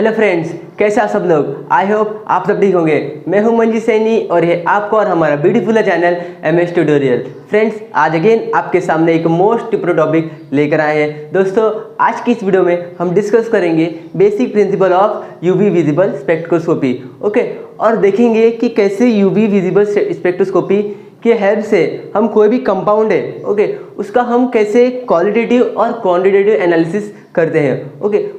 Hello friends, कैसे आप सब लोग। आई होप आप सब ठीक होंगे। मैं हूं मंजीत सैनी और ये आपका और हमारा beautiful channel MS tutorial. Friends, आज अगेन आपके सामने एक मोस्ट इंपोर्टेंट टॉपिक लेकर आए हैं। दोस्तों, आज की इस वीडियो में हम डिस्कस करेंगे basic principle of UV visible spectroscopy. Okay, और देखेंगे कि कैसे यूवी विजिबल स्पेक्ट्रोस्कोपी के हेल्प से हम कोई भी कंपाउंड है उसका हम कैसे क्वालिटेटिव और क्वांटिटेटिव एनालिसिस करते हैं।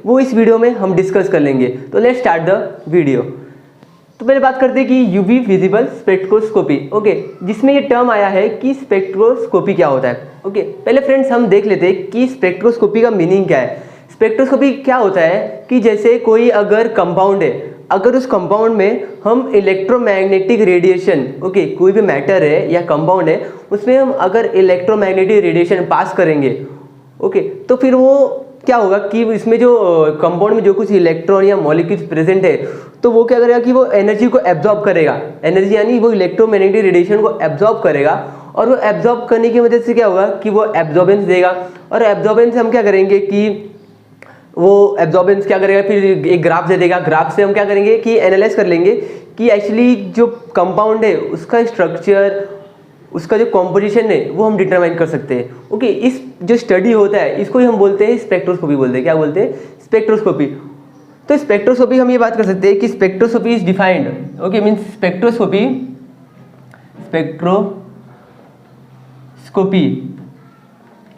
वो इस वीडियो में हम डिस्कस कर लेंगे। तो लेट्स स्टार्ट द वीडियो। तो पहले बात करते हैं कि यूवी विजिबल स्पेक्ट्रोस्कोपी। जिसमें ये टर्म आया है कि स्पेक्ट्रोस्कोपी क्या होता है। पहले फ्रेंड्स हम देख लेते हैं कि स्पेक्ट्रोस्कोपी का मीनिंग क्या है। स्पेक्ट्रोस्कोपी क्या होता है कि जैसे कोई अगर कंपाउंड है, अगर उस कंपाउंड में हम इलेक्ट्रोमैग्नेटिक रेडिएशन कोई भी मैटर है या कंपाउंड है उसमें हम अगर इलेक्ट्रोमैग्नेटिक रेडिएशन पास करेंगे तो फिर वो क्या होगा कि इसमें जो कंपाउंड में जो कुछ इलेक्ट्रॉन या मॉलिक्यूल्स प्रेजेंट है तो वो क्या करेगा कि वो एनर्जी को एब्जॉर्ब करेगा। एनर्जी यानी वो इलेक्ट्रोमैग्नेटिक रेडिएशन को एब्जॉर्ब करेगा और वो एब्जॉर्ब करने की वजह से क्या होगा कि वो एब्जॉर्बेंस देगा। और एब्जॉर्बेंस हम क्या करेंगे कि वो एब्जॉर्बेंस क्या करेगा, फिर एक ग्राफ दे देगा। ग्राफ से हम क्या करेंगे कि एनालाइज कर लेंगे कि एक्चुअली जो कंपाउंड है उसका स्ट्रक्चर, उसका जो कॉम्पोजिशन है वो हम डिटरमाइन कर सकते हैं। इस जो स्टडी होता है इसको ही हम बोलते हैं स्पेक्ट्रोस्कोपी बोलते हैं। क्या बोलते हैं? स्पेक्ट्रोस्कोपी। तो स्पेक्ट्रोस्कोपी हम ये बात कर सकते हैं कि spectroscopy is defined means spectroscopy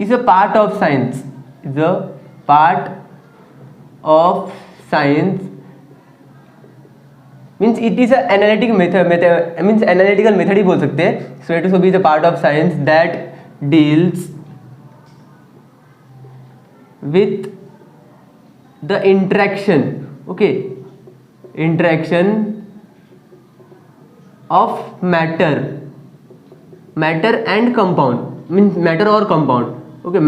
is a part of science, is a part of science means it is a analytic method means analytical method ही बोल सकते हैं। Spectroscopy is a part of science that deals with the interaction of matter and compound means matter or compound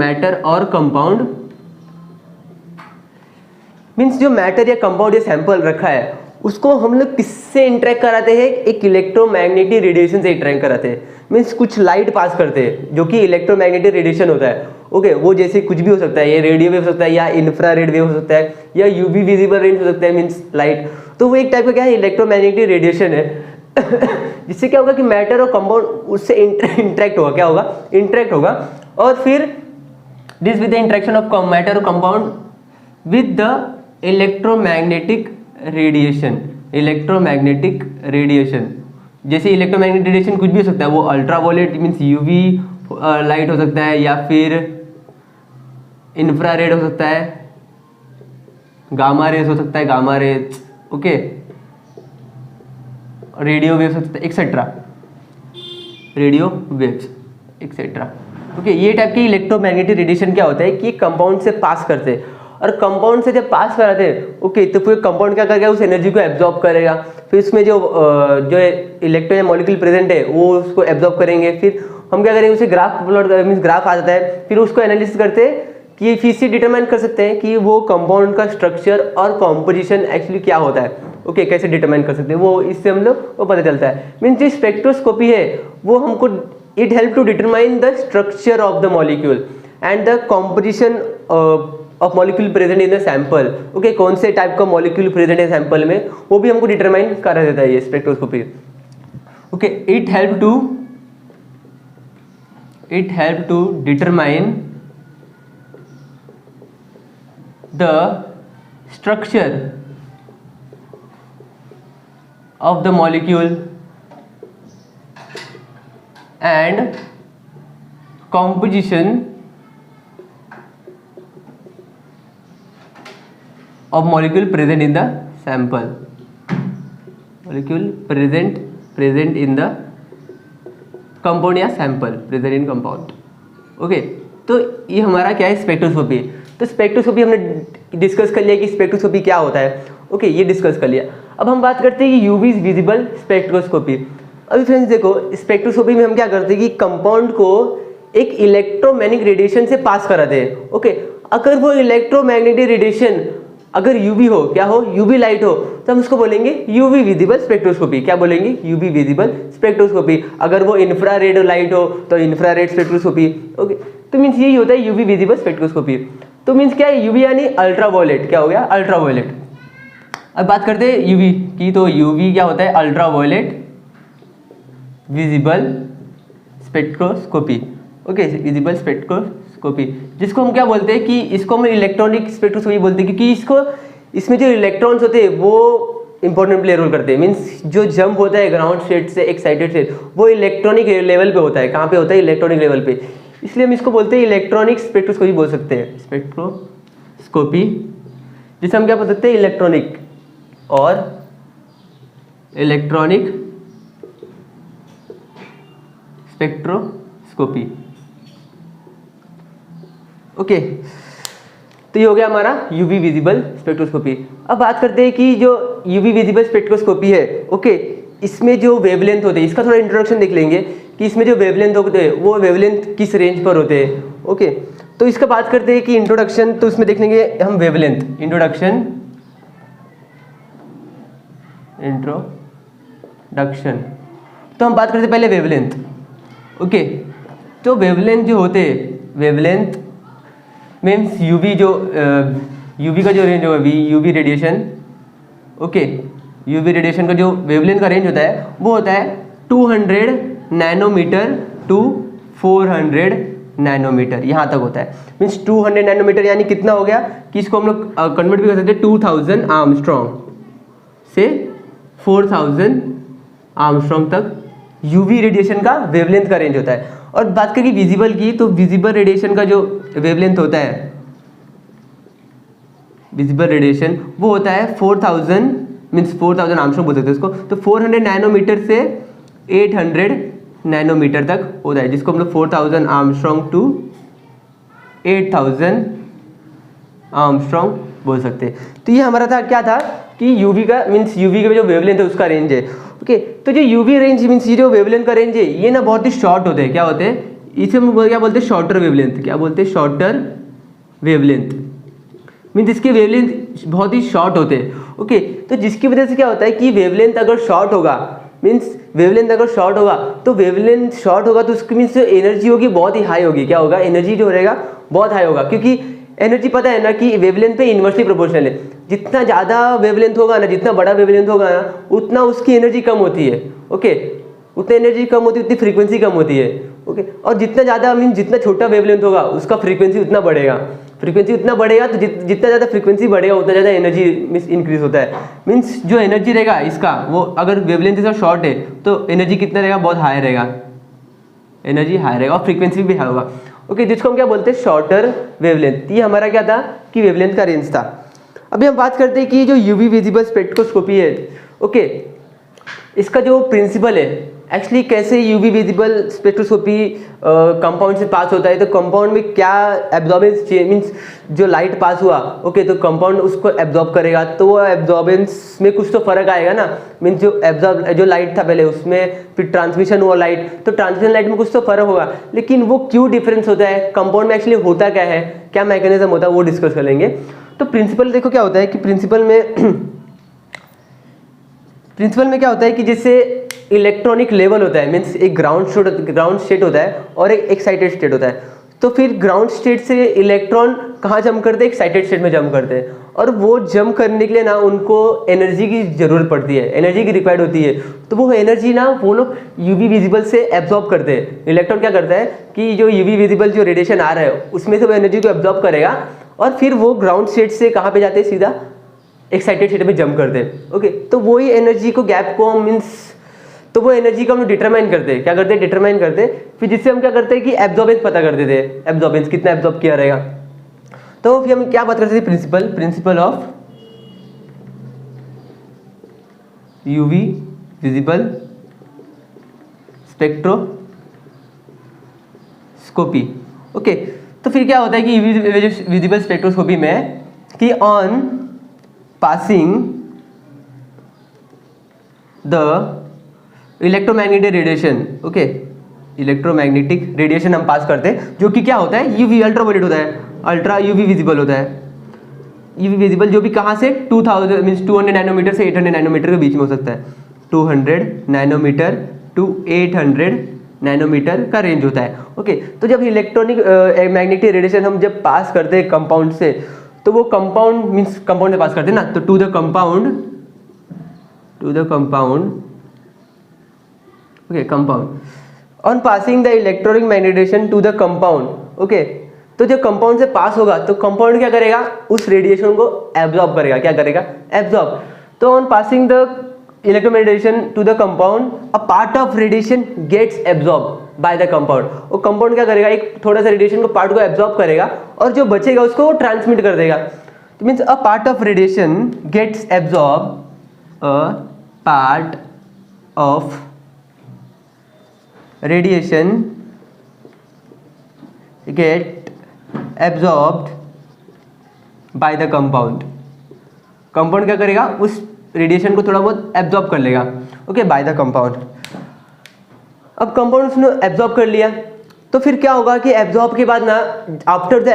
matter or compound means जो matter या compound या sample रखा है उसको हम लोग किससे इंटरेक्ट कराते हैं? एक इलेक्ट्रोमैग्नेटिक रेडिएशन से इंटरेक्ट कराते हैं। मीन्स कुछ लाइट पास करते हैं जो कि इलेक्ट्रोमैग्नेटिक रेडिएशन होता है। वो जैसे कुछ भी हो सकता है, ये रेडियो वेव हो सकता है या इंफ्रारेड वेव हो सकता है या यूवी विजिबल रेंज हो सकता है मीन्स लाइट। तो वो एक टाइप का क्या है? इलेक्ट्रोमैग्नेटिक रेडिएशन है जिससे क्या होगा कि मैटर और कंपाउंड उससे इंटरेक्ट होगा। क्या होगा? इंटरेक्ट होगा। और फिर this with the interaction of matter और compound with the electromagnetic radiation. जैसे इलेक्ट्रोमैग्नेटिक रेडिएशन कुछ भी हो सकता है, वो अल्ट्रावायलेट मीन्स यूवी लाइट हो सकता है या फिर इंफ्रारेड हो सकता है, गामा रेज हो सकता है, गामा रेज रेडियो वेव्स हो सकता है एक्सेट्रा, रेडियो वेव्स एक्सेट्रा। ये टाइप के इलेक्ट्रोमैग्नेटिक रेडिएशन क्या होता है कि कंपाउंड से पास करते हैं और कंपाउंड से जब पास कराते हैं तो फिर कंपाउंड क्या करेगा? उस एनर्जी को एब्जॉर्ब करेगा। फिर उसमें जो इलेक्ट्रॉन या मॉलिक्यूल प्रेजेंट है वो उसको एब्जॉर्ब करेंगे। फिर हम क्या करेंगे? उसे ग्राफ प्लॉट मीन्स ग्राफ आ जाता है। फिर उसको एनालिसिस करते हैं कि फिर से डिटरमाइन कर सकते हैं कि वो कंपाउंड का स्ट्रक्चर और कॉम्पोजिशन एक्चुअली क्या होता है। कैसे डिटरमाइन कर सकते हैं वो, इससे हम लोग वो पता चलता है। मीन्स जो स्पेक्ट्रोस्कोपी है वो हमको it help to determine the structure of the molecule and the composition of molecule present in the sample. कौन से टाइप का मॉलिक्यूल प्रेजेंट है सैंपल में वो भी हमको डिटरमाइन करा देता है ये spectroscopy. It help to determine the structure of the molecule and composition of molecule present in the sample, molecule present in the compound या sample present in compound। तो ये हमारा क्या है? स्पेक्ट्रोस्कोपी। तो स्पेक्ट्रोस्कोपी हमने डिस्कस कर लिया कि स्पेक्ट्रोस्कोपी क्या होता है। ये डिस्कस कर लिया। अब हम बात करते हैं कि यूवी विजिबल स्पेक्ट्रोस्कोपी। अभी फ्रेंड्स देखो, स्पेक्ट्रोस्कोपी में हम क्या करते हैं कि कंपाउंड को एक इलेक्ट्रोमैग्नेटिक रेडिएशन से पास कराते हैं। अगर वो इलेक्ट्रोमैग्नेटिक रेडिएशन अगर यूवी हो, क्या हो? यूवी लाइट हो, तो हम उसको बोलेंगे यूवी विजिबल स्पेक्ट्रोस्कोपी। क्या बोलेंगे? UV visible spectroscopy. अगर वो इंफ्रारेड लाइट हो तो इंफ्रारेड स्पेक्ट्रोस्कोपी। तो मीन्स यही होता है यूवी विजिबल स्पेक्ट्रोस्कोपी। तो मीन्स क्या है? यूवी यानी अल्ट्रावायलेट। क्या हो गया? अल्ट्रावायलेट। अब बात करते हैं यूवी की, तो यूवी क्या होता है? Ultraviolet visible spectroscopy. Okay, visible spectroscopy, जिसको हम क्या बोलते हैं कि इसको हम इलेक्ट्रॉनिक स्पेक्ट्रोस्कोपी बोलते हैं, क्योंकि इसमें जो इलेक्ट्रॉन्स होते हैं वो इंपॉर्टेंट प्ले रोल करते हैं। मीन्स जो जंप होता है ग्राउंड स्टेट से एक्साइटेड स्टेट, वो इलेक्ट्रॉनिक लेवल पे होता है। कहाँ पे होता है? इलेक्ट्रॉनिक लेवल पे। इसलिए हम इसको बोलते हैं इलेक्ट्रॉनिक स्पेक्ट्रोस्कोपी बोल सकते हैं, स्पेक्ट्रोस्कोपी, जिसे हम क्या बोल सकते हैं? इलेक्ट्रॉनिक और इलेक्ट्रॉनिक स्पेक्ट्रोस्कोपी। ओके, तो ये हो गया हमारा यूवी विजिबल स्पेक्ट्रोस्कोपी। अब बात करते हैं कि जो यूवी विजिबल स्पेक्ट्रोस्कोपी है, ओके, इसमें जो वेवलेंथ होते हैं, इसका थोड़ा इंट्रोडक्शन देख लेंगे कि इसमें जो वेवलेंथ होते हैं वो वेवलेंथ किस रेंज पर होते हैं। ओके, तो इसका बात करते हैं कि इंट्रोडक्शन, तो इसमें देख लेंगे हम वेवलेंथ, इंट्रोडक्शन, तो हम बात करते हैं पहले वेवलेंथ। ओके, तो वेवलेंथ जो होते हैं, वेवलेंथ मीन्स यूवी, जो यूवी का जो रेंज होगा, UV radiation, okay, UV radiation का जो वेवलेंथ का रेंज होता है वो होता है 200 नैनोमीटर टू 400 नैनोमीटर, यहाँ तक होता है। मीन्स 200 नैनोमीटर यानी कितना हो गया कि इसको हम लोग कन्वर्ट भी कर सकते हैं 2000 आर्मस्ट्रॉन्ग से 4000 आर्मस्ट्रॉन्ग तक यूवी रेडिएशन का वेवलेंथ का रेंज होता है। और बात करें विजिबल की, तो विजिबल रेडिएशन का जो वेवलेंथ होता है, विजिबल रेडिएशन वो होता है 4000 मीन्स 4000 आर्मस्ट्रॉन्ग बोल सकते हैं इसको, तो 400 नैनोमीटर से 800 नैनोमीटर तक होता है, जिसको हम लोग 4000 आर्मस्ट्रॉन्ग टू 8000 आर्मस्ट्रॉन्ग बोल सकते हैं। तो ये हमारा था क्या था कि यूवी का मीन्स यूवी का जो वेवलेंथ है उसका रेंज है। ओके, तो जो यूवी रेंज मीन्स ये जो वेवलेंथ का रेंज है ये ना बहुत ही शॉर्ट होते हैं। क्या होते हैं? इसे हम क्या बोलते हैं? Shorter wavelength. क्या बोलते हैं? शॉर्टर वेवलेंथ मीन्स इसके वेवलेंथ बहुत ही शॉर्ट होते हैं। ओके, तो जिसकी वजह से क्या होता है कि वेवलेंथ अगर शॉर्ट होगा, मीन्स वेवलेंथ अगर शॉर्ट होगा, तो वेवलेंथ शॉर्ट होगा तो उसकी मीन्स एनर्जी होगी बहुत ही हाई होगी। क्या होगा? एनर्जी जो रहेगा बहुत हाई होगा, क्योंकि एनर्जी पता है ना कि वेवलेंथ पे इन्वर्सली प्रोपोर्शनल है। जितना ज़्यादा वेवलेंथ होगा ना, जितना बड़ा वेवलेंथ होगा ना, उतना उसकी एनर्जी कम होती है। ओके, उतना एनर्जी कम होती है, उतनी फ्रीक्वेंसी कम होती है। ओके, और जितना ज़्यादा मीन जितना छोटा वेवलेंथ होगा उसका फ्रीक्वेंसी उतना बढ़ेगा। फ्रीक्वेंसी उतना बढ़ेगा तो जितना ज़्यादा फ्रीक्वेंसी बढ़ेगा उतना ज़्यादा एनर्जी मीन्स इंक्रीज होता है। मीन्स जो एनर्जी रहेगा इसका, वो अगर वेवलेंथ इसका शॉर्ट है तो एनर्जी कितना रहेगा? बहुत हाई रहेगा, एनर्जी हाई रहेगा और फ्रीक्वेंसी भी हाई होगा। ओके, जिसको हम क्या बोलते हैं? Shorter wavelength. ये हमारा क्या था कि वेवलेंथ का रेंज था। अभी हम बात करते हैं कि जो यूवी विजिबल स्पेक्ट्रोस्कोपी है, ओके, इसका जो प्रिंसिपल है, एक्चुअली कैसे यूवी विजिबल स्पेक्ट्रोस्कोपी कंपाउंड से पास होता है, तो कंपाउंड में क्या एब्जॉर्बेंस मीन्स जो लाइट पास हुआ, ओके, तो कंपाउंड उसको एब्जॉर्ब करेगा, तो वो एब्जॉर्बेंस में कुछ तो फर्क आएगा ना। मीन्स जो लाइट था पहले उसमें फिर ट्रांसमिशन हुआ लाइट, तो ट्रांसमिशन लाइट में कुछ तो फर्क होगा, लेकिन वो क्यों डिफरेंस होता है, कंपाउंड में एक्चुअली होता क्या है, क्या मैकेनिज्म होता है, वो डिस्कस कर लेंगे। तो प्रिंसिपल देखो क्या होता है कि प्रिंसिपल में क्या होता है कि जैसे इलेक्ट्रॉनिक लेवल होता है, मीन्स एक ग्राउंड स्टेट होता है और एक एक्साइटेड स्टेट होता है। तो फिर ग्राउंड स्टेट से इलेक्ट्रॉन कहाँ जंप करते हैं? एक्साइटेड स्टेट में जंप करते हैं, और वो जंप करने के लिए ना उनको एनर्जी की जरूरत पड़ती है, एनर्जी की रिक्वायर्ड होती है। तो वो एनर्जी ना वो लोग यूवी विजिबल से एब्जॉर्ब करते हैं। इलेक्ट्रॉन क्या करता है कि जो यूवी विजिबल जो रेडिएशन आ रहा है उसमें से वो एनर्जी को एब्जॉर्ब करेगा, और फिर वो ग्राउंड स्टेट से कहाँ पे जाते हैं? सीधा एक्साइटेड स्टेट में जंप करते हैं। ओके, तो वही एनर्जी को गैप को मीन्स तो वो एनर्जी को हम डिटरमाइन करते हैं। क्या करते हैं? डिटरमाइन करते हैं। फिर जिससे हम क्या करते हैं कि एब्जॉर्बेंस पता कर देते हैं, एब्जॉर्बेंस कितना एब्जॉर्ब किया रहेगा। तो फिर हम क्या बात करते हैं? Principle of UV visible spectroscopy. Okay, तो फिर क्या होता है कि यूवी विजिबल स्पेक्ट्रोस्कोपी में कि on passing the electromagnetic radiation, okay, electromagnetic radiation हम पास करते हैं, जो कि क्या होता है? यूवी अल्ट्रावायलेट होता है, अल्ट्रा यूवी विजिबल होता है। यूवी विजिबल जो भी कहाँ से 2000 मीन्स 200 नैनोमीटर से 800 नैनोमीटर के बीच में हो सकता है। 200 नैनोमीटर टू 800 नैनोमीटर का रेंज होता है। ओके, तो जब इलेक्ट्रॉनिक मैग्नेटिक रेडिएशन हम जब पास करते हैं कंपाउंड से, तो वो कंपाउंड मीन्स कंपाउंड से पास करते हैं ना, तो to the compound okay compound on passing the electronic magnetization to the compound. Okay, तो जब कंपाउंड से पास होगा तो कंपाउंड क्या करेगा, उस रेडिएशन को एब्जॉर्ब करेगा। क्या करेगा, एब्जॉर्ब। तो on passing the electromagnetization to the compound a part of radiation gets absorb by the compound. वो कंपाउंड क्या करेगा, एक थोड़ा सा रेडिएशन को पार्ट को एब्जॉर्ब करेगा और जो बचेगा उसको वो ट्रांसमिट कर देगा। तो means a part of radiation gets absorb, a part of radiation get absorbed by the compound. Compound क्या करेगा, उस रेडिएशन को थोड़ा बहुत एब्जॉर्ब कर लेगा। Okay, bye the compound. अब कंपाउंड उसने एब्जॉर्ब कर लिया तो फिर क्या होगा कि एब्जॉर्ब के बाद ना, आफ्टर द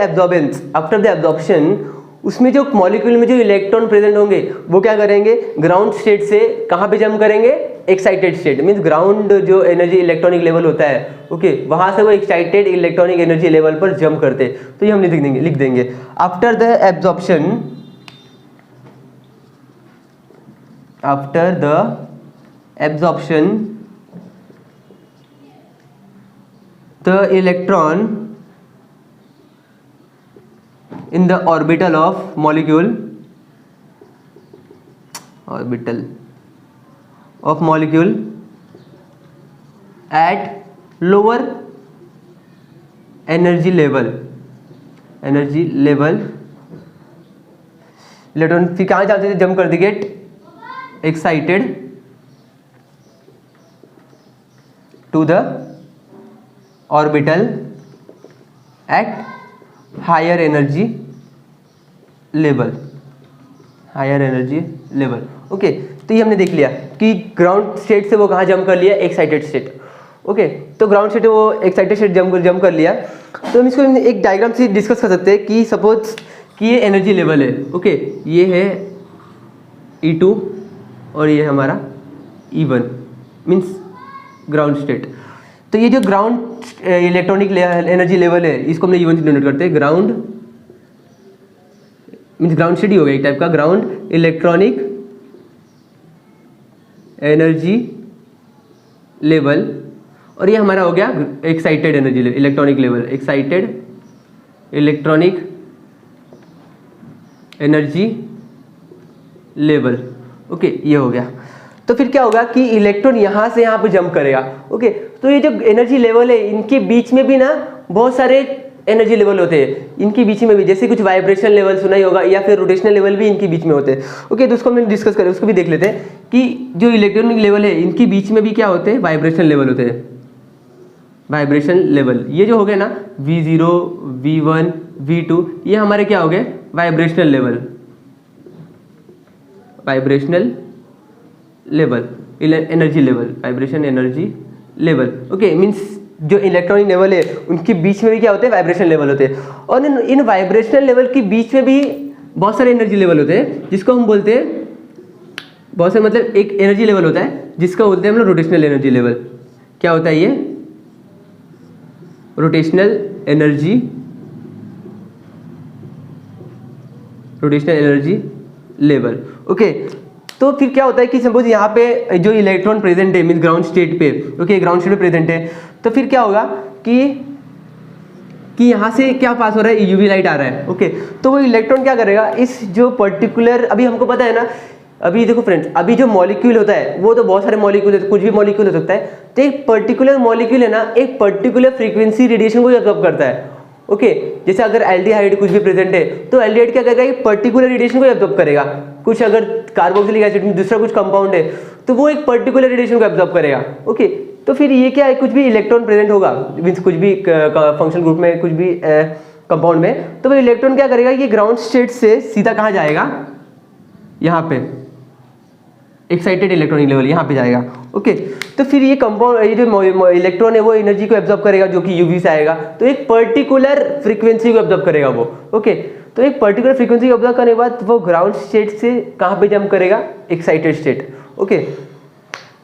एब्जॉर्प्शन उसमें जो मॉलिक्यूल में जो इलेक्ट्रॉन प्रेजेंट होंगे वो क्या करेंगे, ग्राउंड स्टेट से कहाँ पे जंप करेंगे, एक्साइटेड स्टेट। मीन्स ग्राउंड जो एनर्जी इलेक्ट्रॉनिक लेवल होता है, ओके, वहां से वो एक्साइटेड इलेक्ट्रॉनिक एनर्जी लेवल पर जंप करते। तो ये हम लिख देंगे after the absorption the electron in the orbital of molecule at lower energy level electron फिर कहाँ जाते थे, जंप कर दी, get excited to the orbital at higher energy level. Okay, तो ये हमने देख लिया कि ग्राउंड स्टेट से वो कहाँ जंप कर लिया, एक्साइटेड स्टेट। ओके, तो ग्राउंड स्टेट वो एक्साइटेड स्टेट जंप कर लिया। तो हम इसको एक डायग्राम से डिस्कस कर सकते हैं कि सपोज कि ये एनर्जी लेवल है। ओके, ये है E2 और ये हमारा E1 मीन्स ग्राउंड स्टेट। तो ये जो ग्राउंड इलेक्ट्रॉनिक एनर्जी लेवल है इसको हमने E1 से डिनोट करते हैं। ग्राउंड मीन्स ग्राउंड स्टेट ही हो गया एक टाइप का, ग्राउंड इलेक्ट्रॉनिक एनर्जी लेवल, और ये हमारा हो गया excited energy level, electronic level, excited electronic energy level. Okay, ये हो गया। तो फिर क्या होगा कि इलेक्ट्रॉन यहाँ से यहाँ पे जंप करेगा। ओके, तो ये जो एनर्जी लेवल है इनके बीच में भी ना बहुत सारे एनर्जी लेवल होते हैं, इनके बीच में भी, जैसे कुछ वाइब्रेशन लेवल सुना ही होगा या फिर रोटेशनल लेवल भी इनके बीच में होते हैं। ओके, तो उसको हम डिस्कस करें, उसको भी देख लेते हैं कि जो इलेक्ट्रॉनिक लेवल है इनके बीच में भी क्या होते हैं, वाइब्रेशन लेवल होते हैं। वाइब्रेशन लेवल ये जो हो गए ना V0, V1, V2, ये हमारे क्या हो गए, vibrational level, energy level, vibration energy level. Okay, means जो इलेक्ट्रॉनिक लेवल है उनके बीच में भी क्या होते हैं, वाइब्रेशन लेवल होते हैं। और इन वाइब्रेशनल लेवल के बीच में भी बहुत सारे एनर्जी लेवल होते हैं जिसको हम बोलते हैं, बहुत सारे मतलब एक एनर्जी लेवल होता है जिसको बोलते हैं हम लोग रोटेशनल एनर्जी लेवल। क्या होता है ये, रोटेशनल एनर्जी लेवल। ओके, तो फिर क्या होता है कि सपोज यहाँ पे जो इलेक्ट्रॉन प्रेजेंट है मीन ग्राउंड स्टेट पे, ओके, ग्राउंड स्टेट पे प्रेजेंट है, तो फिर क्या होगा कि यहाँ से क्या पास हो रहा है, यूवी लाइट आ रहा है। ओके, तो वो इलेक्ट्रॉन क्या करेगा, इस जो पर्टिकुलर, अभी हमको पता है ना, अभी देखो फ्रेंड्स, अभी जो मॉलिक्यूल होता है वो तो बहुत सारे मॉलिक्यूल है, कुछ भी मॉलिक्यूल हो सकता है। तो एक पर्टिकुलर मॉलिक्यूल है ना, एक पर्टिकुलर फ्रीक्वेंसी रेडिएशन को एब्जॉर्ब करता है। ओके, जैसे अगर एल्डिहाइड कुछ भी प्रेजेंट है तो एल्डिहाइड क्या करेगा, एक पर्टिकुलर रेडिएशन को एब्जॉर्ब करेगा। कुछ अगर कार्बोक्सिलिक एसिड में दूसरा कुछ कंपाउंड है तो वो एक पर्टिकुलर रेडिएशन को एब्जॉर्ब करेगा। ओके, तो फिर ये क्या है, कुछ भी इलेक्ट्रॉन प्रेजेंट होगा मीन्स कुछ भी फंक्शन ग्रुप में, कुछ भी कंपाउंड में, तो वो इलेक्ट्रॉन क्या करेगा, ये ग्राउंड स्टेट से सीधा कहाँ जाएगा, यहाँ पे एक्साइटेड इलेक्ट्रॉनिक लेवल यहाँ पे जाएगा। ओके, तो फिर ये कंपाउंड, ये जो इलेक्ट्रॉन है वो एनर्जी को एब्जॉर्ब करेगा जो कि यूवी से आएगा, तो एक पर्टिकुलर फ्रीक्वेंसी को एब्जॉर्ब करेगा वो। ओके, तो एक पर्टिकुलर फ्रीक्वेंसी को एब्जॉर्ब करने के बाद वो ग्राउंड स्टेट से कहाँ पे जंप करेगा, एक्साइटेड स्टेट। ओके,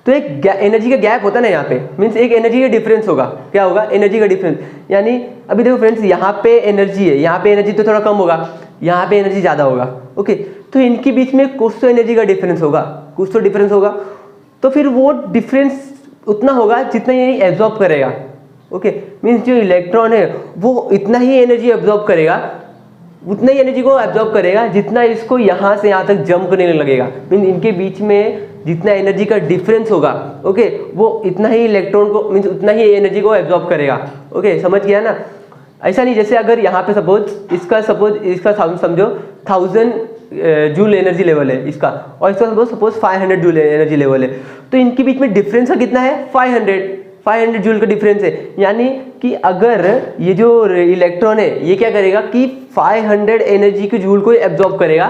तो एक एनर्जी का गैप होता है ना यहाँ पे, मीन्स एक एनर्जी का डिफरेंस होगा। क्या होगा? एनर्जी का डिफरेंस। यानी अभी देखो फ्रेंड्स, यहाँ पे एनर्जी है, यहाँ पे एनर्जी तो थोड़ा कम होगा, यहाँ पे एनर्जी ज़्यादा होगा। ओके, तो इनके बीच में कुछ तो एनर्जी का डिफरेंस होगा, कुछ तो डिफरेंस होगा। तो फिर वो डिफरेंस उतना होगा जितना ये एब्जॉर्ब करेगा। ओके, मीन्स जो इलेक्ट्रॉन है वो इतना ही एनर्जी एब्जॉर्ब करेगा, उतना ही एनर्जी को एब्जॉर्ब करेगा जितना इसको यहाँ से यहाँ तक जंप करने लगेगा। मीन इनके बीच में जितना एनर्जी का डिफरेंस होगा, ओके, वो इतना ही इलेक्ट्रॉन को, मीन्स उतना ही एनर्जी को एब्जॉर्ब करेगा। ओके, समझ गया ना? ऐसा नहीं जैसे अगर यहाँ पे सपोज इसका समझो 1000 जूल एनर्जी लेवल है इसका, और इसका सपोज 500 जूल एनर्जी लेवल है, तो इनके बीच में डिफरेंस का कितना है? 500 जूल का डिफरेंस है। यानी कि अगर ये जो इलेक्ट्रॉन है ये क्या करेगा कि 500 एनर्जी के जूल को एब्जॉर्ब करेगा,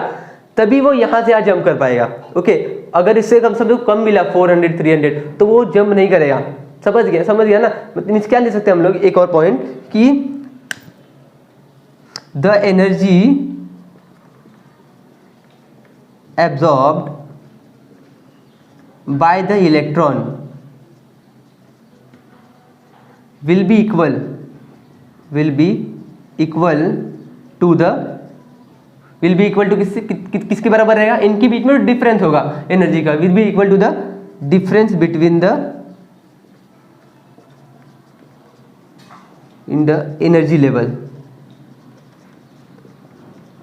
तभी वो यहाँ से यहाँ जंप कर पाएगा। ओके, अगर इससे कम से कम मिला 400 300 तो वो जंप नहीं करेगा। समझ गया ना? मतलब क्या ले सकते हैं हम लोग एक और पॉइंट कि the energy absorbed by the electron will be equal to किसके बराबर रहेगा? इनके बीच में डिफरेंस होगा एनर्जी का, will be equal to the difference between the in the energy level।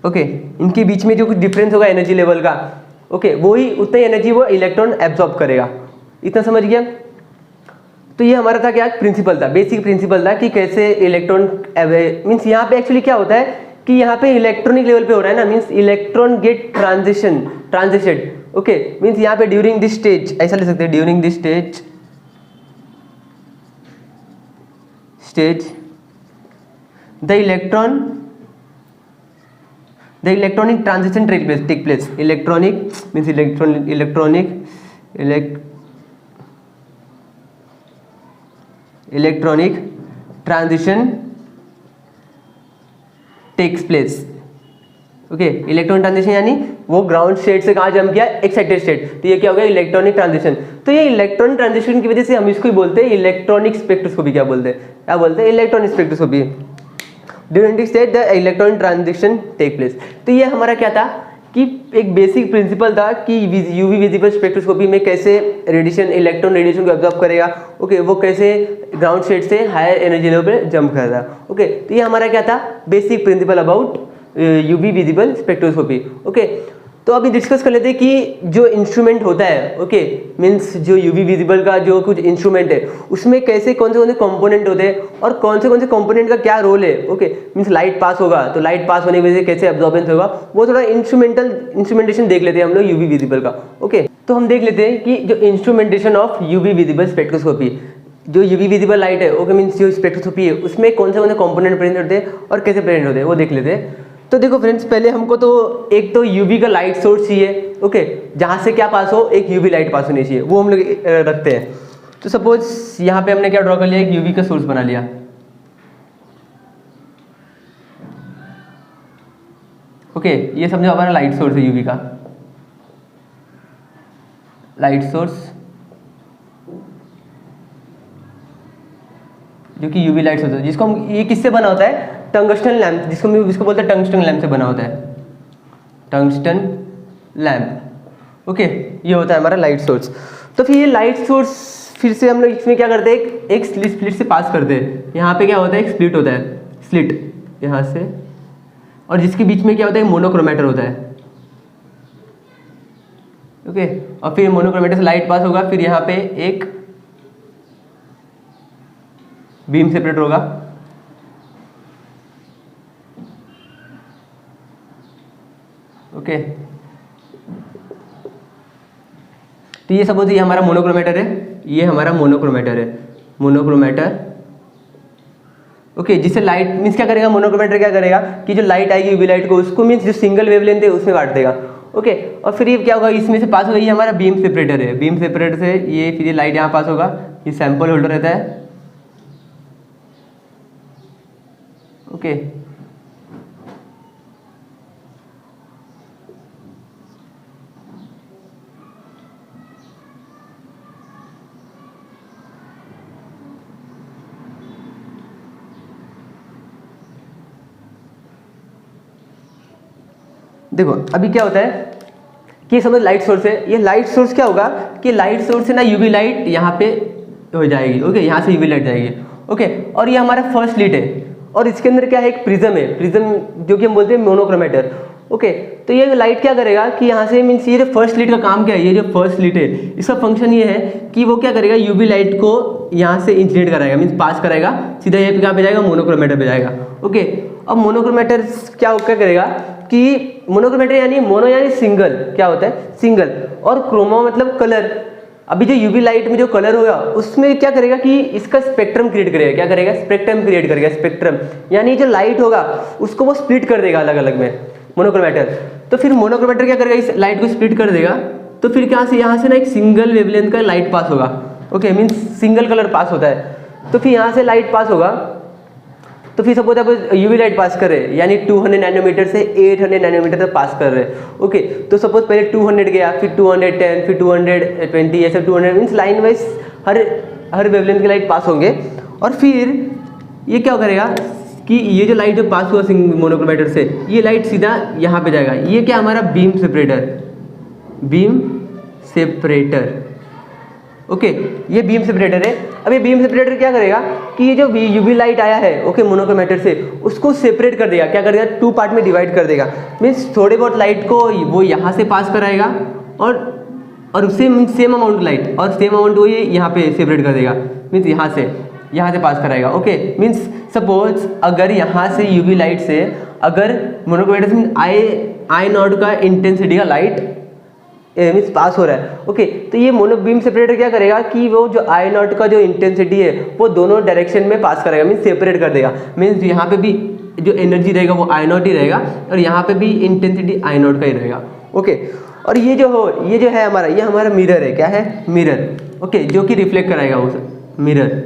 Okay, इनके बीच में जो कुछ डिफरेंस होगा एनर्जी लेवल का, ओके, वही उतना ही एनर्जी वो इलेक्ट्रॉन एब्जॉर्ब करेगा। इतना समझ गया? तो ये हमारा था क्या? प्रिंसिपल था, बेसिक प्रिंसिपल था कि कैसे इलेक्ट्रॉन मीन्स यहाँ पे एक्चुअली क्या होता है कि यहाँ पे इलेक्ट्रॉनिक लेवल पे हो रहा है ना, means electron get transition. Okay, means यहाँ पे ड्यूरिंग दिस स्टेज, ऐसा ले सकते हैं, during this stage the electronic transition take place. Electronic means electronic transition takes place. Okay, electronic transition यानी वो ग्राउंड स्टेट से कहाँ जंप किया? Excited state. तो ये क्या हो गया? Electronic transition. तो ये इलेक्ट्रॉनिक ट्रांजिशन की वजह से हम इसको ही बोलते हैं इलेक्ट्रॉनिक स्पेक्ट्रोस्कोपी। क्या बोलते हैं? Electronic spectroscopy. During this stage the electronic transition take place. तो ये हमारा क्या था कि एक बेसिक प्रिंसिपल था कि यूवी विजिबल स्पेक्ट्रोस्कोपी में कैसे रेडिएशन, इलेक्ट्रॉन रेडिएशन को एब्जॉर्ब करेगा। ओके, वो कैसे ग्राउंड स्टेट से हायर एनर्जी लेवल पे जंप कर रहा है। ओके, तो ये हमारा क्या था? Basic principle about UV visible spectroscopy. Okay, तो अभी डिस्कस कर लेते हैं कि जो इंस्ट्रूमेंट होता है, ओके, मीन्स जो यूवी विजिबल का जो कुछ इंस्ट्रूमेंट है उसमें कैसे कौन से कंपोनेंट होते हैं और कौन से कंपोनेंट का क्या रोल है। ओके, मीन्स लाइट पास होगा तो लाइट पास होने की वजह से कैसे एब्जॉर्बेंस होगा, वो थोड़ा इंस्ट्रूमेंटेशन देख लेते हैं हम लोग यूवी विजिबल का। ओके, तो हम देख लेते हैं कि जो instrumentation of UV visible spectroscopy, जो यूवी विजिबल लाइट है, ओके, मीन्स जो स्पेक्ट्रोस्कोपी है उसमें कौन से कंपोनेंट प्रेजेंट होते हैं और कैसे प्रेजेंट होते हैं वो देख लेते हैं। तो देखो फ्रेंड्स, पहले हमको तो एक तो यूवी का लाइट सोर्स चाहिए। ओके, जहाँ से क्या पास हो? एक यूवी लाइट पास होनी चाहिए, वो हम लोग रखते हैं। तो सपोज यहाँ पे हमने क्या ड्रॉ कर लिया? एक यूवी का सोर्स बना लिया। ओके, ये समझो हमारा लाइट सोर्स है, यूवी का लाइट सोर्स, जो कि यूवी लाइट सोर्स है, जिसको हम, ये किससे बना होता है? टंगस्टन लैंप, जिसको बोलते हैं टंगस्टन लैंप से बना होता है, टंगस्टन लैंप। ओके, ये होता है हमारा लाइट सोर्स। तो फिर ये लाइट सोर्स फिर से हम लोग इसमें क्या करते हैं? एक स्लिट से पास करते हैं। यहाँ पे क्या होता है? एक स्प्लिट होता है, स्लिट यहाँ से, और जिसके बीच में क्या होता है? मोनोक्रोमेटर होता है। ओके, और फिर मोनोक्रोमेटर से लाइट पास होगा, फिर यहाँ पे एक बीम सेपरेटर होगा। ओके, तो ये सपोज ये हमारा मोनोक्रोमेटर है, ये हमारा मोनोक्रोमेटर है, मोनोक्रोमेटर। ओके, जिससे लाइट मीन्स क्या करेगा? मोनोक्रोमेटर क्या करेगा कि जो लाइट आएगी यूवी लाइट को, उसको मीन्स जो सिंगल वेवलेंथ है उसमें बांट देगा। ओके, और फिर ये क्या होगा? इसमें से पास होगा, ये हमारा बीम सेपरेटर है, बीम सेपरेटर से ये फिर ये लाइट यहाँ पास होगा, ये सैंपल होल्डर रहता है। ओके, देखो अभी क्या होता है कि समझ लाइट सोर्स है, ये लाइट सोर्स क्या होगा कि लाइट सोर्स से ना यूवी लाइट यहाँ पे हो जाएगी, ओके, यहाँ से यूवी लाइट जाएगी, ओके। और ये हमारा फर्स्ट स्लिट है और इसके अंदर क्या है, एक प्रिज्म है, प्रिज्म जो कि हम बोलते हैं मोनोक्रोमेटर, ओके। तो ये लाइट क्या करेगा कि यहाँ से मीन्स ये जो फर्स्ट स्लिट का काम क्या है, ये जो फर्स्ट स्लिट है इसका फंक्शन ये है कि वो क्या करेगा, यूवी लाइट को यहाँ से इंसिडेंट कराएगा, मीन्स पास कराएगा, सीधा ये कहाँ पे जाएगा, मोनोक्रोमेटर पे जाएगा, ओके। अब मोनोक्रोमेटर क्या करेगा कि मोनोक्रोमेटर यानी मोनो यानी सिंगल, क्या होता है सिंगल, और क्रोमा मतलब कलर। अभी जो यूवी लाइट में जो कलर होगा उसमें क्या करेगा कि इसका स्पेक्ट्रम क्रिएट करेगा, क्या करेगा, स्पेक्ट्रम क्रिएट करेगा, स्पेक्ट्रम यानी जो लाइट होगा उसको वो स्प्लिट कर देगा अलग अलग में, मोनोक्रोमेटर। तो फिर मोनोक्रोमेटर क्या करेगा, इस लाइट को स्प्लिट कर देगा, तो फिर क्या से यहाँ से ना एक सिंगल वेवलेंथ का लाइट पास होगा, ओके, मीन्स सिंगल कलर पास होता है। तो फिर यहाँ से लाइट पास होगा, तो फिर सपोज आप यूवी लाइट पास कर रहे हैं यानी 200 नैनोमीटर से 800 नैनोमीटर तक पास कर रहे हैं, ओके। तो सपोज पहले 200 गया, फिर 210, फिर 220, ऐसे 200 मीन्स लाइन वाइज हर वेवलेंथ की लाइट पास होंगे। और फिर ये क्या करेगा कि ये जो लाइट जो पास हुआ मोनोक्रोमेटर से, ये लाइट सीधा यहाँ पे जाएगा, ये क्या हमारा beam separator, beam separator, okay, ये बीम सेपरेटर है। अब ये बीम सेपरेटर क्या करेगा कि ये जो यूवी लाइट आया है, ओके, मोनोक्रोमेटर से, उसको सेपरेट कर देगा, क्या कर देगा, 2 पार्ट में डिवाइड कर देगा, मीन्स थोड़े बहुत लाइट को वो यहाँ से पास कराएगा और उससे सेम अमाउंट लाइट और सेम अमाउंट वो ये यहाँ पे सेपरेट कर देगा, मीन्स यहाँ से पास कराएगा, ओके। मीन्स सपोज अगर यहाँ से यूवी लाइट से अगर मोनोक्रोमेटर से आई नॉट का इंटेंसिटी का लाइट मीन्स पास हो रहा है, ओके। तो ये मोनो बीम सेपरेटर क्या करेगा कि वो जो आई नॉट का जो इंटेंसिटी है वो दोनों डायरेक्शन में पास करेगा, मीन्स सेपरेट कर देगा, मीन्स यहाँ पे भी जो एनर्जी रहेगा वो आई नॉट ही रहेगा और यहाँ पे भी इंटेंसिटी आई नॉट का ही रहेगा, ओके। और ये जो है हमारा, ये हमारा मिरर है, क्या है, मिरर, ओके, जो कि रिफ्लेक्ट कराएगा वो मिरर,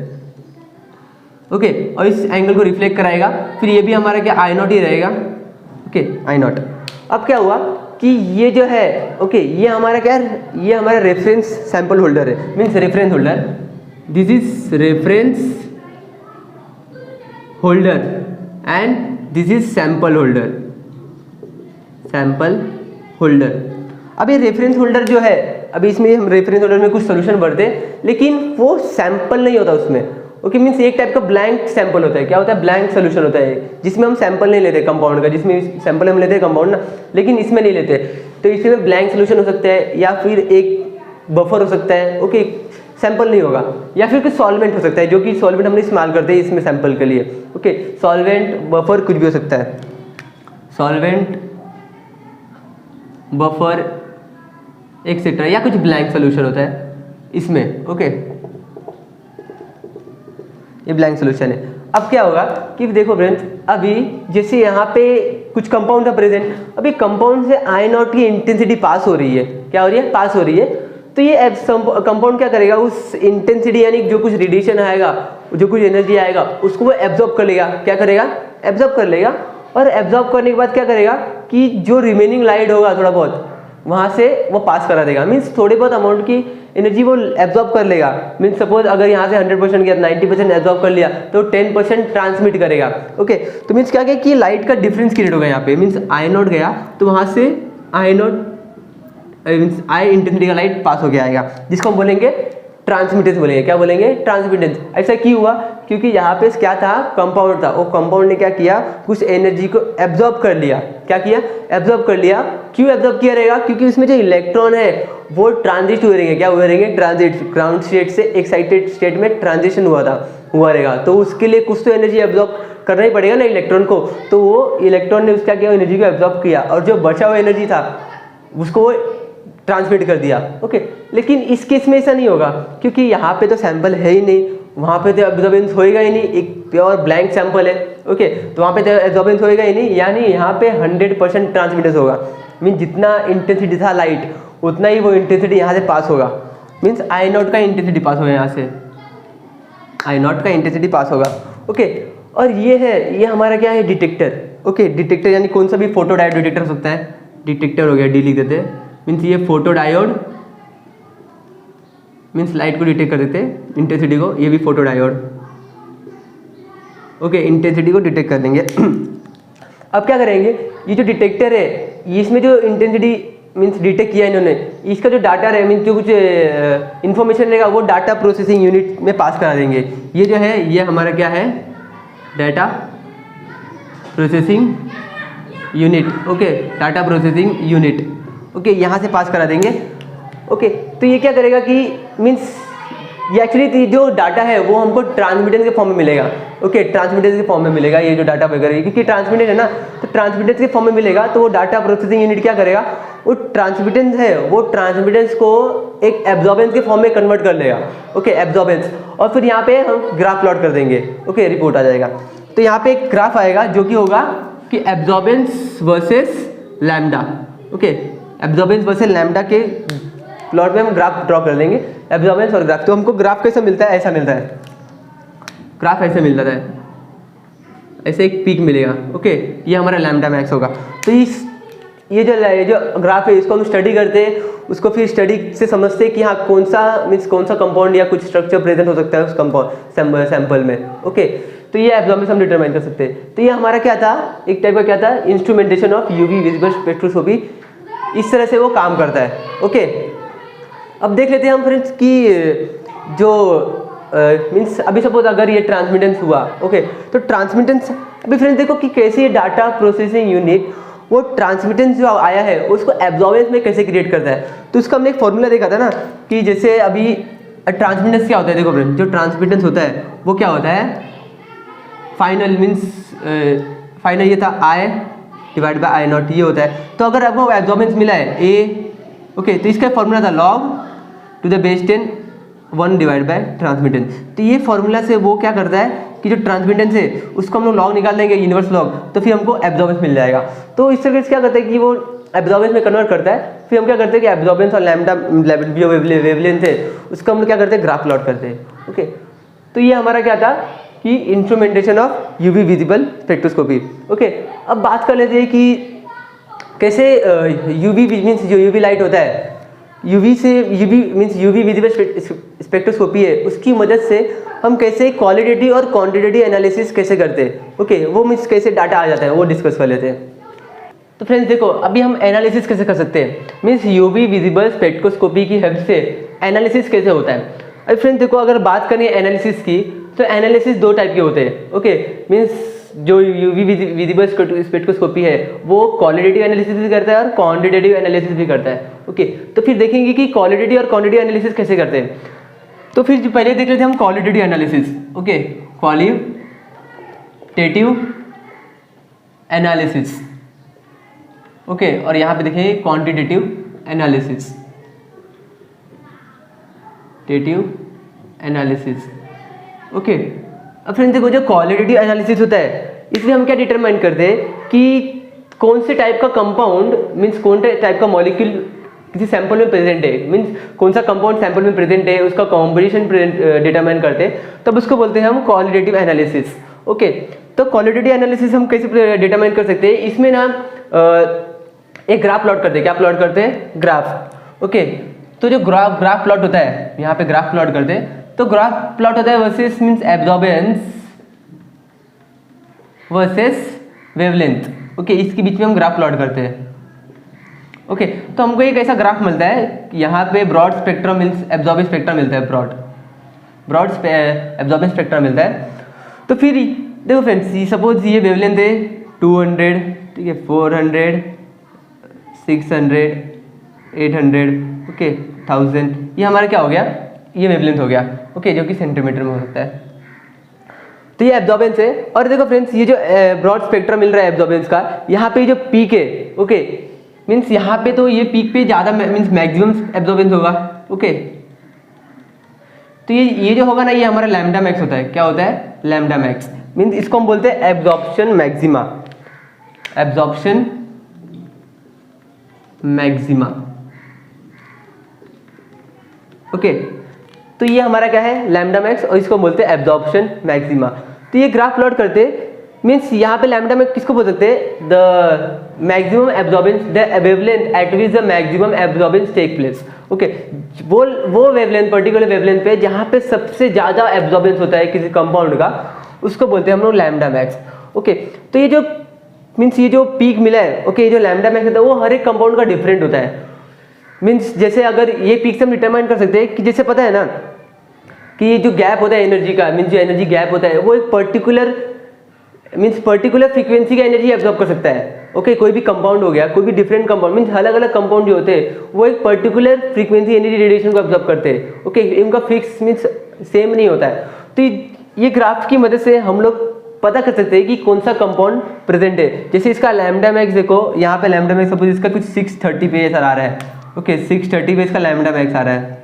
ओके, और इस एंगल को रिफ्लेक्ट कराएगा। फिर ये भी हमारा क्या आई नॉट ही रहेगा, ओके, आई नॉट। अब क्या हुआ कि ये जो है, ओके, ये हमारा क्या है, ये हमारा रेफरेंस सैंपल होल्डर है, means reference holder, this is reference holder and this is sample holder, sample holder. अब ये रेफरेंस होल्डर जो है, अभी इसमें हम रेफरेंस होल्डर में कुछ सोल्यूशन भरते हैं लेकिन वो सैंपल नहीं होता उसमें, ओके, मीन्स एक टाइप का ब्लैंक सैंपल होता है, क्या होता है, ब्लैंक सोल्यूशन होता है जिसमें हम सैंपल नहीं लेते कंपाउंड का, जिसमें सैंपल हम लेते हैं कंपाउंड ना, लेकिन इसमें नहीं लेते। तो इसमें ब्लैंक सोल्यूशन हो सकता है या फिर एक बफर हो सकता है, ओके, सैंपल नहीं होगा, या फिर कुछ सॉल्वेंट हो सकता है जो कि सॉल्वेंट हमने इस्तेमाल करते हैं इसमें सैंपल के लिए, ओके, सॉल्वेंट बफर कुछ भी हो सकता है, सॉल्वेंट बफर एक्सेट्रा, या कुछ ब्लैंक सोल्यूशन होता है इसमें, ओके, ये ब्लैंक सोल्यूशन है। अब क्या होगा कि देखो फ्रेंड्स, अभी जैसे यहाँ पे कुछ कंपाउंड है प्रेजेंट, अभी कंपाउंड से आई नॉट की इंटेंसिटी पास हो रही है, क्या हो रही है, पास हो रही है। तो ये कंपाउंड क्या करेगा, उस इंटेंसिटी यानी जो कुछ रेडिएशन आएगा, जो कुछ एनर्जी आएगा उसको वो एब्जॉर्ब कर लेगा, क्या करेगा, एब्जॉर्ब कर लेगा। और एब्जॉर्ब करने के बाद क्या करेगा कि जो रिमेनिंग लाइट होगा थोड़ा बहुत वहाँ से वो पास करा देगा, मीन्स थोड़े बहुत अमाउंट की एनर्जी वो एब्जॉर्ब कर लेगा। मीन्स सपोज अगर यहाँ से 100% गया, 90% एब्जॉर्ब कर लिया तो 10% ट्रांसमिट करेगा, ओके। तो मीन्स क्या कि लाइट का डिफरेंस क्रिएट होगा यहाँ पे, मीन्स आई नॉट गया तो वहाँ से आई नॉट मीन्स आई इंटेंसिटी का लाइट पास हो गया आएगा, जिसको हम बोलेंगे ट्रांसमिटेंस बोलेंगे, क्या बोलेंगे, ट्रांसमिटेंस। ऐसा क्यों हुआ, क्योंकि यहाँ पे क्या था, कंपाउंड था, वो कंपाउंड ने क्या किया, कुछ एनर्जी को एब्जॉर्ब कर लिया, क्या किया, एब्जॉर्ब कर लिया। क्यों एब्जॉर्ब किया रहेगा, क्योंकि उसमें जो इलेक्ट्रॉन है वो ट्रांजिट हुए रहेंगे, क्या हुए रहेंगे, ट्रांजिट, ग्राउंड स्टेट से एक्साइटेड स्टेट में ट्रांजिशन हुआ रहेगा। तो उसके लिए कुछ तो एनर्जी एब्जॉर्ब करना ही पड़ेगा ना इलेक्ट्रॉन को, तो वो इलेक्ट्रॉन ने उसका क्या एनर्जी को एब्जॉर्ब किया और जो बचा हुआ एनर्जी था उसको वो ट्रांसमिट कर दिया, ओके। लेकिन इस केस में ऐसा नहीं होगा क्योंकि यहाँ पे तो सैंपल है ही नहीं, वहाँ पे तो एब्जॉर्बेंस होएगा ही नहीं, एक प्योर ब्लैंक सैंपल है, ओके। तो वहाँ पे तो एब्जॉर्बेंस होएगा ही नहीं, यानी यहाँ पे 100% ट्रांसमिटेंस होगा। मीन जितना इंटेंसिटी था लाइट उतना ही वो इंटेंसिटी यहाँ से पास होगा, मीन्स आई नॉट का इंटेंसिटी पास होगा, यहाँ से आई नॉट का इंटेंसिटी पास होगा, ओके। और ये है, ये हमारा क्या है, डिटेक्टर, ओके। डिटेक्टर यानी कौन सा भी फोटो डायोड डिटेक्टर हो सकता है, डिटेक्टर हो गया, डी लिख देते हैं, मीन्स ये फोटो डायोड मीन्स लाइट को डिटेक्ट कर देते हैं इंटेंसिटी को, ये भी फोटो डायोड, ओके, इंटेंसिटी को डिटेक्ट कर देंगे। अब क्या करेंगे, ये जो डिटेक्टर है इसमें जो इंटेंसिटी मीन्स डिटेक्ट किया इन्होंने, इसका जो डाटा है मीन्स जो कुछ इन्फॉर्मेशन रहेगा वो डाटा प्रोसेसिंग यूनिट में पास करा देंगे। ये जो है ये हमारा क्या है, data processing unit. Okay, data processing unit. Okay, यहाँ से पास करा देंगे। ओके, तो ये क्या करेगा कि मीन्स ये एक्चुअली जो डाटा है वो हमको ट्रांसमिटेंस के फॉर्म में मिलेगा। ओके, ट्रांसमिटेंस के फॉर्म में मिलेगा ये जो डाटा वगैरह, क्योंकि ट्रांसमिटेंस है ना, तो ट्रांसमिटेंस के फॉर्म में मिलेगा। तो वो डाटा प्रोसेसिंग यूनिट क्या करेगा, वो ट्रांसमिटेंस है वो ट्रांसमिटेंस को एक एब्जॉर्बेंस के फॉर्म में कन्वर्ट कर लेगा। ओके, एब्जॉर्बेंस, और फिर यहाँ पे हम ग्राफ प्लॉट कर देंगे। ओके, रिपोर्ट आ जाएगा। तो यहाँ पे एक ग्राफ आएगा जो कि होगा कि absorbance versus lambda. Okay, absorbance versus lambda के प्लॉट में हम ग्राफ ड्रॉ कर लेंगे, एब्जॉर्बेंस और ग्राफ। तो हमको ग्राफ कैसा मिलता है, ऐसा मिलता है, ग्राफ ऐसे मिलता है, ऐसे एक पीक मिलेगा। ओके, ये हमारा लैम्डा मैक्स होगा। तो ये जो ग्राफ है इसको हम स्टडी करते हैं, उसको फिर स्टडी से समझते हैं कि हाँ कौन सा कंपाउंड या कुछ स्ट्रक्चर प्रेजेंट हो सकता है उस कंपाउंड सैंपल में। ओके, तो ये एब्जॉर्बेंस हम डिटरमाइन कर सकते हैं। तो ये हमारा क्या था, एक टाइप का क्या था, instrumentation of UV visible spectroscopy. इस तरह से वो काम करता है। ओके, अब देख लेते हैं हम फ्रेंड्स कि जो मीन्स अभी सपोज अगर ये ट्रांसमिटेंस हुआ। ओके, तो ट्रांसमिटेंस अभी फ्रेंड्स देखो कि कैसे ये डाटा प्रोसेसिंग यूनिट वो ट्रांसमिटेंस जो आया है उसको एब्जॉर्बेंस में कैसे क्रिएट करता है। तो उसका हमने एक फॉर्मूला देखा था ना कि जैसे अभी ट्रांसमिटेंस क्या होता है, देखो फ्रेंड्स जो ट्रांसमिटेंस होता है वो क्या होता है, फाइनल मीन्स फाइनल ये था I divide by I not, ये होता है। तो अगर आपको एब्जॉर्बेंस मिला है ए, ओके, तो इसका फॉर्मूला था log to the base 10 1 divide by transmittance. तो ये फॉर्मूला से वो क्या करता है कि जो ट्रांसमिटेंस है उसको हम लोग लॉग निकाल देंगे, यूनिवर्स लॉग, तो फिर हमको एब्जॉर्बेंस मिल जाएगा। तो इस तरीके से क्या करता है कि वो एब्जॉर्बेंस में कन्वर्ट करता है। फिर हम क्या करते हैं कि एब्जॉर्बेंस और लैम्डा जो वेवलेंथ है उसका हम क्या करते हैं, ग्राफ प्लॉट करते हैं। ओके, तो ये हमारा क्या था कि instrumentation of UV visible spectroscopy. Okay, अब बात कर लेते हैं कि कैसे यूवी मीन्स जो यूवी लाइट होता है, यूवी विजिबल स्पेक्ट्रोस्कोपी है, उसकी मदद से हम कैसे क्वालिटेटिव और क्वांटिटेटिव एनालिसिस कैसे करते हैं। ओके, वो मीन्स कैसे डाटा आ जाता है वो डिस्कस कर लेते हैं। तो फ्रेंड्स देखो अभी हम एनालिसिस कैसे कर सकते हैं, मीन्स यूवी विजिबल स्पेक्ट्रोस्कोपी की हेल्प से एनालिसिस कैसे होता है। अभी फ्रेंड्स देखो अगर बात करें एनालिसिस की, तो एनालिसिस दो टाइप के होते हैं। ओके, मीन्स जो यूवी विजिबल स्पेक्ट्रोस्कोपी है वो क्वालिटेटिव एनालिसिस भी करता है और क्वांटिटेटिव एनालिसिस भी करता है। ओके, तो फिर देखेंगे कि क्वालिटेटिव और क्वांटिटेटिव एनालिसिस कैसे करते हैं। तो फिर पहले देख लेते हैं हम qualitative analysis. Okay, qualitative analysis. Okay, और यहाँ पे देखिए क्वांटिटेटिव एनालिसिस, ओके। अब फ्रेंड्स देखो जो क्वालिटेटिव एनालिसिस होता है इसलिए हम क्या डिटरमाइन करते हैं कि कौन से टाइप का कंपाउंड मीन्स कौन टाइप का मॉलिक्यूल किसी सैंपल में प्रेजेंट है, मीन्स कौन सा कंपाउंड सैंपल में प्रेजेंट है उसका कॉम्पोजिशन डिटरमाइन करते हैं, तब उसको बोलते हैं हम क्वालिटेटिव एनालिसिस। ओके, तो क्वालिटेटिव एनालिसिस हम कैसे डिटरमाइन कर सकते हैं, इसमें ना एक ग्राफ प्लॉट करते हैं। क्या प्लॉट करते हैं, ग्राफ। ओके, तो जो ग्राफ प्लॉट होता है, यहाँ पे ग्राफ प्लॉट करते हैं, तो ग्राफ प्लॉट होता है versus means absorbance versus wavelength. Okay, इसके बीच में हम ग्राफ प्लॉट करते हैं। ओके, तो हमको एक ऐसा ग्राफ मिलता है, यहाँ पे broad spectrum means absorbing spectrum मिलता है, ब्रॉड एब्जॉर्बिंग स्पेक्ट्रम मिलता है। तो फिर देखो फ्रेंड्स सपोज ये वेवलेंथ है 200, ठीक है, 400, 600, 800, ओके, 1000, ये हमारा क्या हो गया, ये वेवलेंथ हो गया। ओके, जो कि सेंटीमीटर में हो सकता है। तो ये एब्जॉर्बेंस है। और देखो फ्रेंड्स ये जो ब्रॉड स्पेक्ट्रम मिल रहा है एब्जॉर्बेंस का, यहाँ पे जो पीक है, ओके, मीन्स यहाँ पे तो ये पीक पे ज़्यादा मीन्स मैक्सिमम एब्जॉर्बेंस होगा। ओके, तो ये जो होगा ना ये हमारा लैम्डा मैक्स होता है। क्या होता है, लैम्डा मैक्स, मीन्स इसको हम बोलते हैं absorption maxima, absorption maxima. Okay, तो ये हमारा क्या है, लैम्डा मैक्स, और इसको बोलते हैं एब्जॉर्प्शन मैक्सिमा। तो ये ग्राफ प्लॉट करते मीन्स यहाँ पे लैम्डा मैक्स किसको बोल सकते हैं, the maximum absorbance, the wavelength at which the maximum absorbance take place. Okay, वो वेवलेंथ, पर्टिकुलर वेवलेंथ पे जहाँ पे सबसे ज़्यादा एब्जॉर्बेंस होता है किसी कंपाउंड का, उसको बोलते हैं हम लोग लैम्डा मैक्स। ओके, तो ये जो मीन्स ये जो पीक मिला है, ओके, ये जो लैम्डा मैक्स होता है वो हर एक कंपाउंड का डिफरेंट होता है। मीन्स जैसे अगर ये पीक से हम डिटरमाइन कर सकते हैं कि जैसे पता है ना कि ये जो गैप होता है एनर्जी का, मीन्स जो एनर्जी गैप होता है वो एक पर्टिकुलर फ्रीक्वेंसी का एनर्जी एब्जॉर्ब कर सकता है। ओके, कोई भी कंपाउंड हो गया, कोई भी डिफरेंट कंपाउंड, मीन्स अलग अलग कंपाउंड जो होते हैं वो एक पर्टिकुलर फ्रीक्वेंसी एनर्जी रेडिएशन को एब्जॉर्ब करते हैं। ओके, इनका फिक्स मीन्स सेम नहीं होता है। तो ये ग्राफ की मदद से हम लोग पता कर सकते हैं कि कौन सा कंपाउंड प्रेजेंट है। जैसे इसका लैम्डा मैक्स देखो, यहाँ पे लैम्डा मैक्स सपोज इसका कुछ 630 पे ऐसा आ रहा है। ओके, 630 पे इसका लैम्डा मैक्स आ रहा है।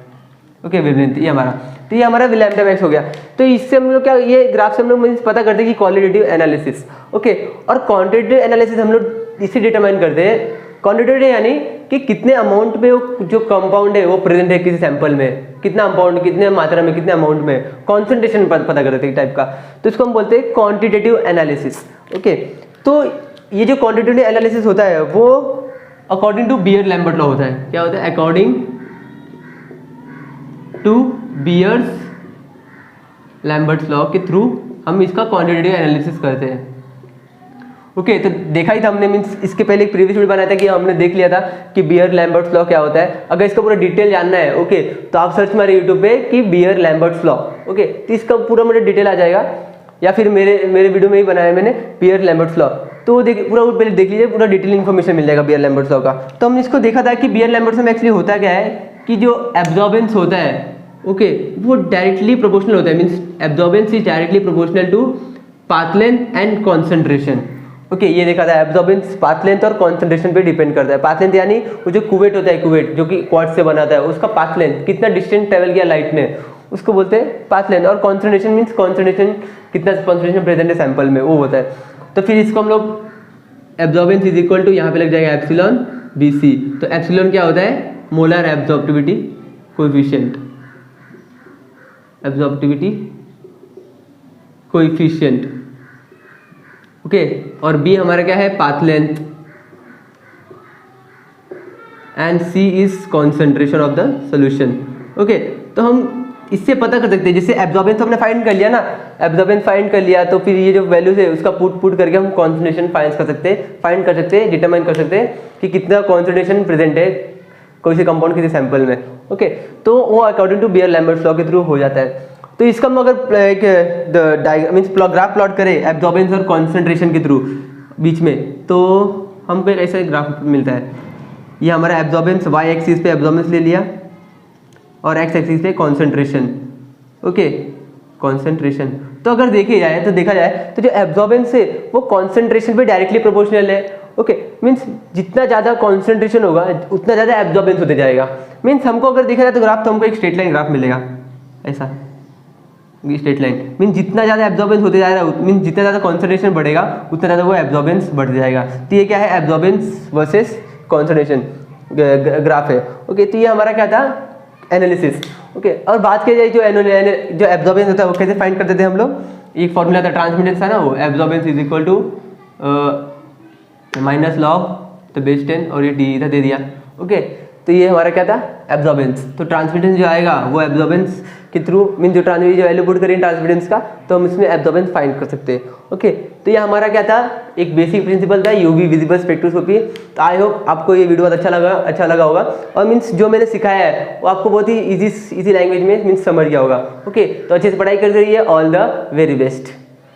ओके, वेवलेंथ ये हमारा, तो ये हमारा लैम्डा मैक्स हो गया। तो इससे हम लोग क्या, ये ग्राफ से हम लोग पता करते हैं कि क्वालिटेटिव एनालिसिस। ओके, और क्वांटिटेटिव एनालिसिस हम लोग इसे डिटरमाइन करते हैं। क्वांटिटेटिव यानी कि कितने अमाउंट में वो जो कंपाउंड है वो प्रेजेंट है किसी सैंपल में, कितना अमाउंट, कितने मात्रा में, कितने अमाउंट में, कॉन्सेंट्रेशन पता करते हैं टाइप का, तो इसको हम बोलते हैं क्वांटिटेटिव एनालिसिस। ओके, तो ये जो क्वांटिटेटिव एनालिसिस होता है वो according to Beer Lambert law होता है। क्या होता है? According to Beer's Lambert's law के थ्रू हम इसका क्वांटिटेटिव एनालिसिस करते हैं। ओके, तो देखा ही था हमने, मीन्स इसके पहले एक प्रीवियस वीडियो बनाया था कि हमने देख लिया था कि बियर लैम्बर्ट्स लॉ क्या होता है। अगर इसका पूरा डिटेल जानना है, ओके, तो आप सर्च मारिए यूट्यूब पे कि बियर लैम्बर्ट्स लॉ। ओके, तो इसका पूरा मुझे डिटेल आ जाएगा, या फिर मेरे वीडियो में ही बनाया मैंने बियर लैम्बर्ट्स लॉ, तो पूरा पहले देख लीजिए, पूरा डिटेल इन्फॉर्मेशन मिल जाएगा बियर लैम्बर्ट्स लॉ का। तो हमने इसको देखा था कि बियर लैम्बर्ट्स में एक्चुअली होता क्या है कि जो एब्जॉर्बेंस होता है, ओके, वो डायरेक्टली प्रोपोर्शनल होता है। Means absorbance is directly proportional to path length and concentration. Okay, ये देखा था, एब्जॉर्बेंस पाथ लेंथ और कॉन्सेंट्रेशन पे डिपेंड करता है। पाथ लेंथ यानी वो जो कुवेट होता है, कुवेट जो कि क्वार्ट्ज से बनाता है, उसका पाथ लेंथ कितना डिस्टेंस ट्रेवल किया लाइट ने, उसको बोलते हैं पाथ लेंथ। और कॉन्सेंट्रेशन मीन्स कॉन्सेंट्रेशन, कितना कॉन्सेंट्रेशन प्रेजेंट है सैंपल में, वो होता है। तो फिर इसको हम लोग एब्जॉर्बेंस इज इक्वल टू, यहाँ पे लग जाएगा एप्सिलॉन BC। तो एप्सिलॉन क्या होता है? Molar absorptivity coefficient, absorptivity coefficient. Okay, और B हमारा क्या है? Path length, and C is concentration of the solution. Okay, तो हम इससे पता कर सकते हैं, जैसे एब्जॉर्बेंस हमने फाइंड कर लिया ना, एब्जॉर्बेंस फाइंड कर लिया, तो फिर ये जो वैल्यूज है उसका पुट करके हम कॉन्सेंट्रेशन फाइंड कर सकते हैं, डिटरमाइन कर सकते हैं कि कितना कॉन्सेंट्रेशन प्रेजेंट है कोई से कंपाउंड किसी सैंपल में। ओके, तो वो according to Beer Lambert's law के थ्रू हो जाता है। तो इसका हम अगर एक मीन्स ग्राफ प्लॉट करें एब्जॉर्बेंस और कॉन्सेंट्रेशन के थ्रू बीच में, तो हमको एक ऐसा ग्राफ मिलता है। ये हमारा एब्जॉर्बेंस y एक्सिस पे एब्जॉर्बेंस ले लिया और x एक्सिस पे कॉन्सेंट्रेशन। ओके, कॉन्सेंट्रेशन, तो अगर देखा जाए तो जो एब्जॉर्बेंस है वो कॉन्सेंट्रेशन पे डायरेक्टली प्रोपोर्शनल है। ओके, मीन्स जितना ज़्यादा कॉन्सेंट्रेशन होगा उतना ज़्यादा एब्जॉर्बेंस होते जाएगा। मीन्स हमको अगर देखा जाए तो ग्राफ, तो हमको एक स्ट्रेट लाइन ग्राफ मिलेगा ऐसा, स्ट्रेट लाइन। मीन्स जितना ज़्यादा एब्जॉर्बेंस होते जाएगा, मीन्स जितना ज़्यादा कॉन्सेंट्रेशन बढ़ेगा उतना ज़्यादा वो एब्जॉर्बेंस बढ़ जाएगा। तो ये क्या है? एब्जॉर्बेंस वर्सेस कॉन्सेंट्रेशन ग्राफ है। ओके, तो ये हमारा क्या था? एनालिसिस। ओके, और बात की जाए जो एब्जॉर्बेंस होता है वो कैसे फाइंड करते थे हम लोग? एक फॉर्मूला था, ट्रांसमिटेंस था ना, वो absorbance is equal to minus log the base 10, और ये डी था दे दिया। ओके, तो ये हमारा क्या था? एब्जॉर्बेंस। तो ट्रांसमिटेंस जो आएगा वो एब्जॉर्बेंस के थ्रू, मीन जो वैल्यू पुट करें ट्रांसमिटेंस का, तो हम इसमें एब्जॉर्बेंस फाइंड कर सकते हैं। ओके, तो ये हमारा क्या था? एक बेसिक प्रिंसिपल था, यूवी विजिबल स्पेक्ट्रोस्कोपी। तो आई होप आपको ये वीडियो बहुत अच्छा लगा होगा, और मीन्स जो मैंने सिखाया है वो आपको बहुत ही इजी लैंग्वेज में मीन्स समझ गया होगा। ओके, तो अच्छे से पढ़ाई करते रहिए। All the very best.